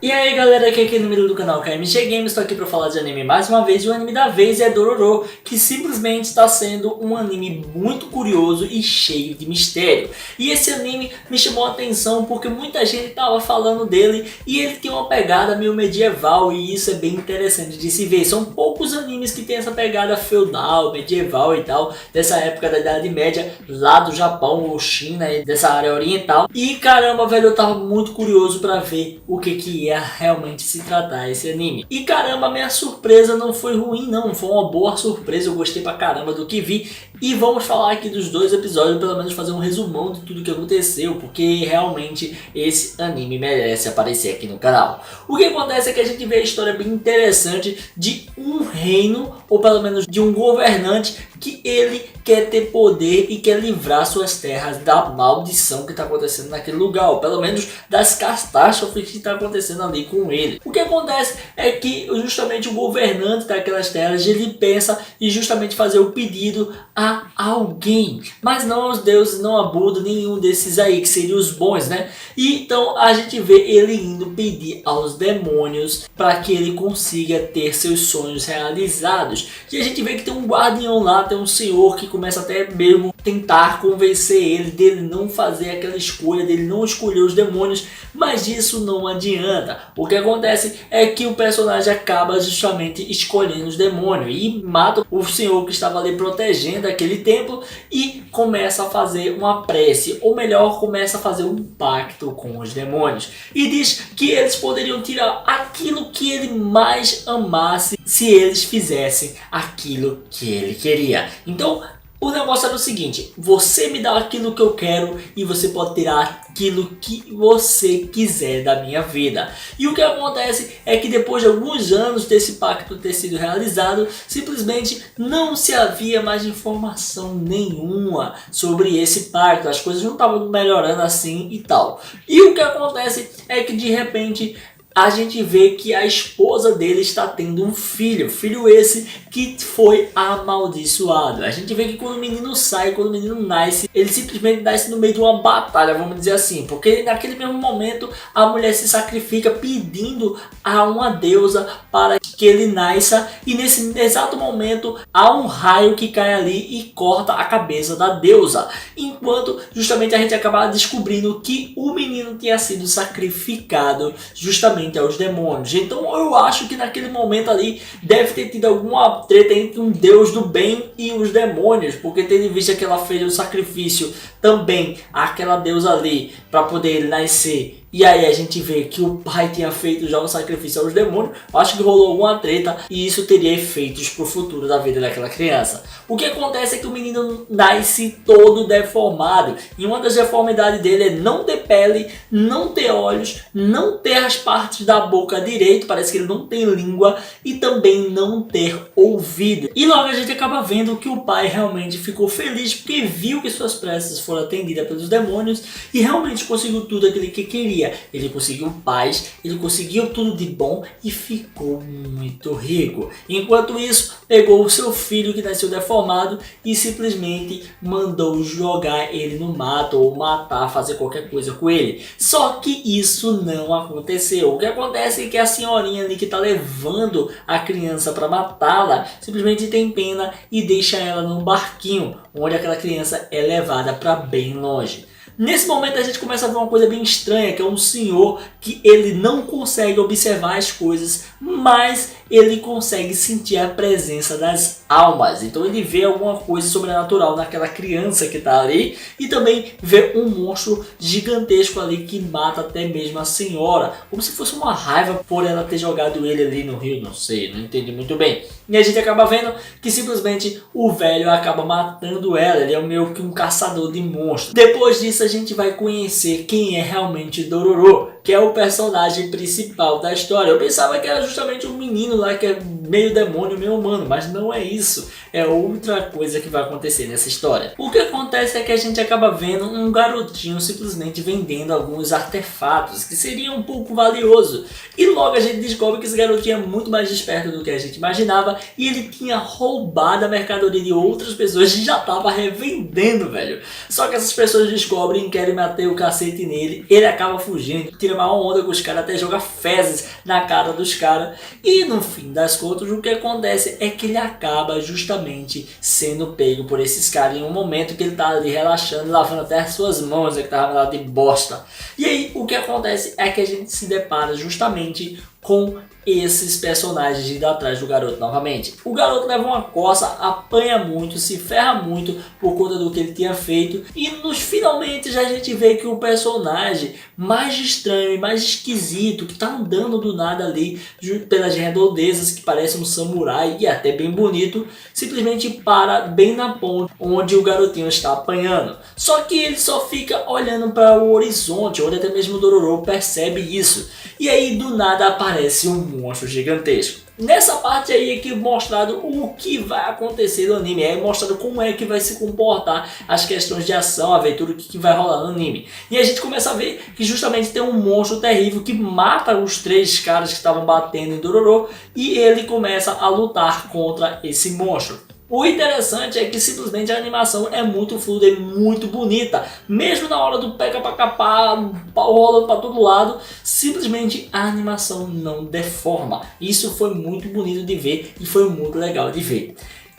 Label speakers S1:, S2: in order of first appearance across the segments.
S1: E aí galera, aqui é o número do canal KMG Games, estou aqui para falar de anime mais uma vez, e o anime da vez é Dororo, que simplesmente está sendo um anime muito curioso e cheio de mistério. E esse anime me chamou a atenção porque muita gente estava falando dele e ele tem uma pegada meio medieval, e isso é bem interessante de se ver. São poucos animes que tem essa pegada feudal, medieval e tal, dessa época da Idade Média, lá do Japão ou China, dessa área oriental. E caramba, velho, eu tava muito curioso para ver o que ia realmente se tratar esse anime. E caramba, minha surpresa não foi ruim não, foi uma boa surpresa, eu gostei pra caramba do que vi. E vamos falar aqui dos dois episódios, pelo menos fazer um resumão de tudo que aconteceu, porque realmente esse anime merece aparecer aqui no canal. O que acontece é que a gente vê a história bem interessante de um reino, ou pelo menos de um governante, que ele quer ter poder e quer livrar suas terras da maldição que está acontecendo naquele lugar, ou pelo menos das catástrofes que está acontecendo ali com ele. O que acontece é que justamente o governante daquelas terras, ele pensa em justamente fazer o pedido a alguém, mas não aos deuses, não a Buda, nenhum desses aí, que seriam os bons, né? E então a gente vê ele indo pedir aos demônios para que ele consiga ter seus sonhos realizados. E a gente vê que tem um guardião lá, tem um senhor que começa até mesmo tentar convencer ele dele não fazer aquela escolha, dele não escolher os demônios, mas isso não adianta. O que acontece é que o personagem acaba justamente escolhendo os demônios e mata o senhor que estava ali protegendo aquele templo e começa a fazer uma prece, ou melhor, começa a fazer um pacto com os demônios, e diz que eles poderiam tirar aquilo que ele mais amasse se eles fizessem aquilo que ele queria. Então o negócio era o seguinte: você me dá aquilo que eu quero e você pode tirar aquilo que você quiser da minha vida. E o que acontece é que depois de alguns anos desse pacto ter sido realizado, simplesmente não se havia mais informação nenhuma sobre esse pacto. As coisas não estavam melhorando assim e tal. E o que acontece é que de repente a gente vê que a esposa dele está tendo um filho esse que foi amaldiçoado. A gente vê que quando o menino sai, quando o menino nasce, ele simplesmente nasce no meio de uma batalha, vamos dizer assim, porque naquele mesmo momento a mulher se sacrifica pedindo a uma deusa para que ele nasça, e nesse exato momento há um raio que cai ali e corta a cabeça da deusa, enquanto justamente a gente acaba descobrindo que o menino tinha sido sacrificado justamente aos demônios. Então eu acho que naquele momento ali deve ter tido alguma treta entre um deus do bem e os demônios, porque tendo visto que ela fez o sacrifício também àquela deusa ali para poder ele nascer, e aí a gente vê que o pai tinha feito já um sacrifício aos demônios. Acho que rolou alguma treta e isso teria efeitos pro futuro da vida daquela criança. O que acontece é que o menino nasce todo deformado, e uma das deformidades dele é não ter pele, não ter olhos, não ter as partes da boca direito, parece que ele não tem língua, e também não ter ouvido. E logo a gente acaba vendo que o pai realmente ficou feliz porque viu que suas preces foram atendidas pelos demônios e realmente conseguiu tudo aquilo que queria. Ele conseguiu paz, ele conseguiu tudo de bom e ficou muito rico. Enquanto isso, pegou o seu filho que nasceu deformado e simplesmente mandou jogar ele no mato, ou matar, fazer qualquer coisa com ele. Só que isso não aconteceu. O que acontece é que a senhorinha ali que está levando a criança para matá-la simplesmente tem pena e deixa ela num barquinho, onde aquela criança é levada para bem longe. Nesse momento a gente começa a ver uma coisa bem estranha, que é um senhor que ele não consegue observar as coisas, mas ele consegue sentir a presença das almas. Então ele vê alguma coisa sobrenatural naquela criança que está ali, e também vê um monstro gigantesco ali que mata até mesmo a senhora, como se fosse uma raiva por ela ter jogado ele ali no rio, não sei, não entendi muito bem. E a gente acaba vendo que simplesmente o velho acaba matando ela, ele é meio que um caçador de monstros. Depois disso a gente vai conhecer quem é realmente Dororo, que é o personagem principal da história. Eu pensava que era justamente um menino lá que é meio demônio, meio humano, mas não é isso, é outra coisa que vai acontecer nessa história. O que acontece é que a gente acaba vendo um garotinho simplesmente vendendo alguns artefatos que seriam um pouco valioso, e logo a gente descobre que esse garotinho é muito mais esperto do que a gente imaginava e ele tinha roubado a mercadoria de outras pessoas e já estava revendendo, velho. Só que essas pessoas descobrem e querem bater o cacete nele, ele acaba fugindo, tira uma onda com os caras, até joga fezes na cara dos caras, e no fim das contas o que acontece é que ele acaba justamente sendo pego por esses caras em um momento que ele tá ali relaxando, lavando até as suas mãos, que tava lá de bosta. E aí o que acontece é que a gente se depara justamente com esses personagens indo atrás do garoto novamente. O garoto leva uma coça, apanha muito, se ferra muito por conta do que ele tinha feito, e nos finalmente já a gente vê que o personagem mais estranho e mais esquisito, que tá andando do nada ali pelas redondezas, que parece um samurai e até bem bonito, simplesmente para bem na ponte onde o garotinho está apanhando. Só que ele só fica olhando para o horizonte, onde até mesmo o Dororo percebe isso, e aí do nada aparece um monstro gigantesco. Nessa parte aí é que é mostrado o que vai acontecer no anime, é mostrado como é que vai se comportar as questões de ação, aventura, o que vai rolar no anime. E a gente começa a ver que justamente tem um monstro terrível que mata os 3 caras que estavam batendo em Dororo, e ele começa a lutar contra esse monstro. O interessante é que simplesmente a animação é muito fluida e muito bonita. Mesmo na hora do pega pra capar, pau rolando pra todo lado, simplesmente a animação não deforma. Isso foi muito bonito de ver e foi muito legal de ver.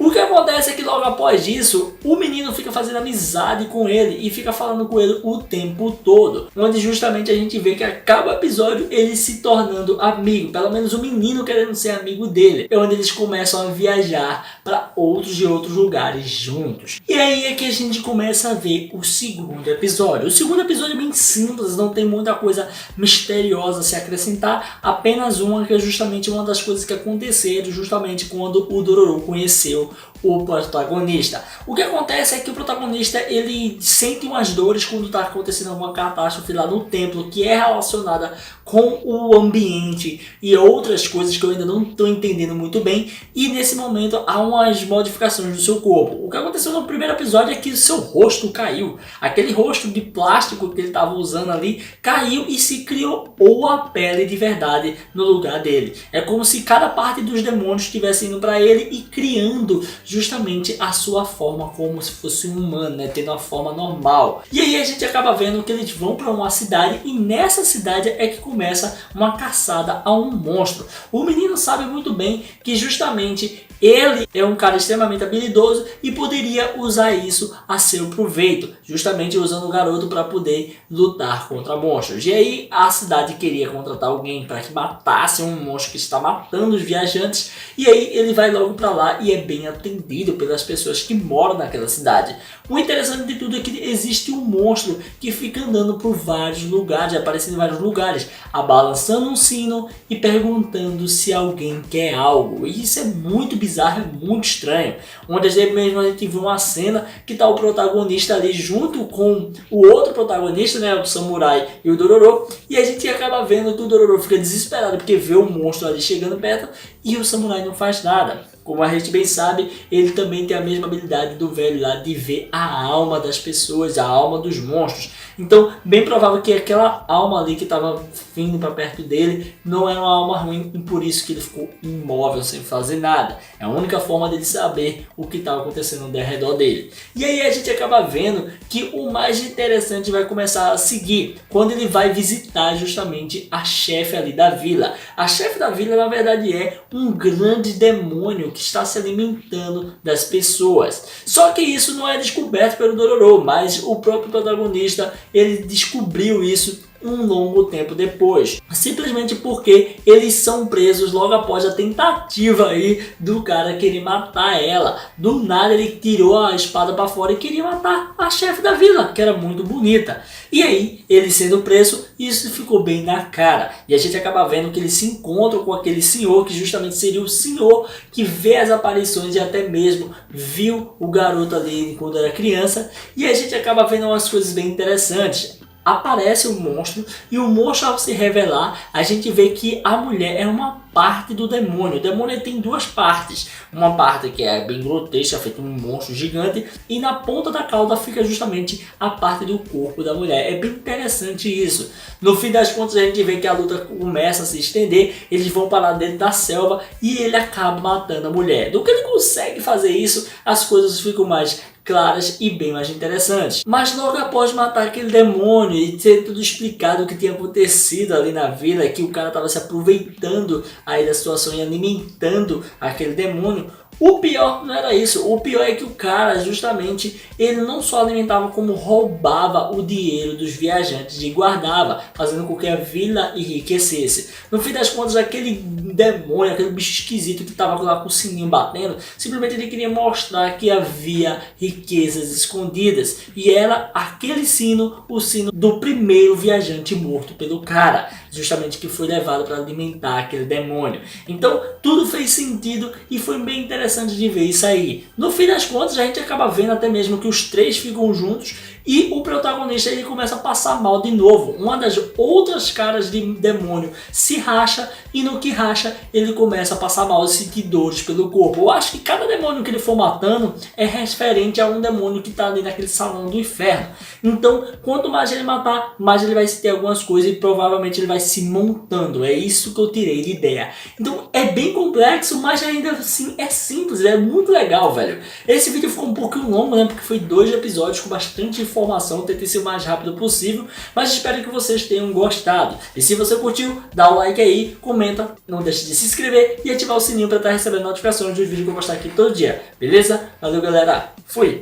S1: O que acontece é que logo após isso, o menino fica fazendo amizade com ele e fica falando com ele o tempo todo. Onde justamente a gente vê que a cada episódio ele se tornando amigo, pelo menos o menino querendo ser amigo dele. É onde eles começam a viajar para outros lugares juntos. E aí é que a gente começa a ver o segundo episódio. O segundo episódio é bem simples, não tem muita coisa misteriosa a se acrescentar. Apenas uma que é justamente uma das coisas que aconteceram justamente quando o Dororo conheceu o protagonista. O que acontece é que o protagonista ele sente umas dores quando está acontecendo alguma catástrofe lá no templo que é relacionada com o ambiente e outras coisas que eu ainda não estou entendendo muito bem, e nesse momento há umas modificações do seu corpo. O que aconteceu no primeiro episódio é que seu rosto caiu, aquele rosto de plástico que ele estava usando ali caiu e se criou a pele de verdade no lugar dele. É como se cada parte dos demônios estivesse indo para ele e criando justamente a sua forma como se fosse um humano, né? Tendo a forma normal. E aí a gente acaba vendo que eles vão para uma cidade, e nessa cidade é que começa uma caçada a um monstro. O menino sabe muito bem que justamente ele é um cara extremamente habilidoso e poderia usar isso a seu proveito, justamente usando o garoto para poder lutar contra monstros. E aí a cidade queria contratar alguém para que matasse um monstro que está matando os viajantes, e aí ele vai logo para lá e é bem atendido pelas pessoas que moram naquela cidade. O interessante de tudo é que existe um monstro que fica andando por vários lugares, aparecendo em vários lugares, balançando um sino e perguntando se alguém quer algo. E isso é muito bizarro, é muito estranho. Onde mesmo a gente vê uma cena que está o protagonista ali junto com o outro protagonista, né, o samurai e o Dororo, e a gente acaba vendo que o Dororo fica desesperado porque vê o monstro ali chegando perto e o samurai não faz nada. Como a gente bem sabe, ele também tem a mesma habilidade do velho lá de ver a alma das pessoas, a alma dos monstros. Então, bem provável que aquela alma ali que estava vindo para perto dele não era uma alma ruim, e por isso que ele ficou imóvel, sem fazer nada. É a única forma dele saber o que estava acontecendo ao redor dele. E aí a gente acaba vendo que o mais interessante vai começar a seguir, quando ele vai visitar justamente a chefe ali da vila. A chefe da vila, na verdade, é um grande demônio que está se alimentando das pessoas. Só que isso não é descoberto pelo Dororo, mas o próprio protagonista ele descobriu isso um longo tempo depois, simplesmente porque eles são presos logo após a tentativa aí do cara querer matar ela. Do nada ele tirou a espada para fora e queria matar a chefe da vila, que era muito bonita. E aí, ele sendo preso, isso ficou bem na cara. E a gente acaba vendo que ele se encontra com aquele senhor, que justamente seria o senhor que vê as aparições e até mesmo viu o garoto ali quando era criança. E a gente acaba vendo umas coisas bem interessantes. aparece o monstro, e o monstro, ao se revelar, a gente vê que a mulher é uma parte do demônio. O demônio tem duas partes, uma parte que é bem grotesca, feito um monstro gigante, e na ponta da cauda fica justamente a parte do corpo da mulher. É bem interessante isso. No fim das contas, a gente vê que a luta começa a se estender, eles vão parar dentro da selva e ele acaba matando a mulher. Do que ele consegue fazer isso, as coisas ficam mais claras e bem mais interessantes. Mas logo após matar aquele demônio e ter tudo explicado o que tinha acontecido ali na vila, que o cara estava se aproveitando aí da situação e alimentando aquele demônio, o pior não era isso. O pior é que o cara, justamente, ele não só alimentava, como roubava o dinheiro dos viajantes e guardava, fazendo com que a vila enriquecesse. No fim das contas, aquele demônio, aquele bicho esquisito que estava lá com o sininho batendo, simplesmente ele queria mostrar que havia riquezas escondidas. E era aquele sino, o sino do primeiro viajante morto pelo cara, justamente, que foi levado para alimentar aquele demônio. Então, tudo fez sentido e foi bem interessante de ver isso aí. No fim das contas, a gente acaba vendo até mesmo que os três ficam juntos e o protagonista ele começa a passar mal de novo. Uma das outras caras de demônio se racha e no que racha ele começa a passar mal e sentir dores pelo corpo. Eu acho que cada demônio que ele for matando é referente a um demônio que está ali naquele salão do inferno. Então, quanto mais ele matar, mais ele vai sentir algumas coisas e provavelmente ele vai se montando. É isso que eu tirei de ideia. Então, é bem complexo, mas ainda assim é simples, é muito legal, velho. Esse vídeo ficou um pouquinho longo, né? Porque foi 2 episódios com bastante informação, tentei ser o mais rápido possível, mas espero que vocês tenham gostado. E se você curtiu, dá o like aí, comenta, não deixe de se inscrever e ativar o sininho para estar recebendo notificações dos vídeos que eu vou postar aqui todo dia, beleza? Valeu, galera, fui!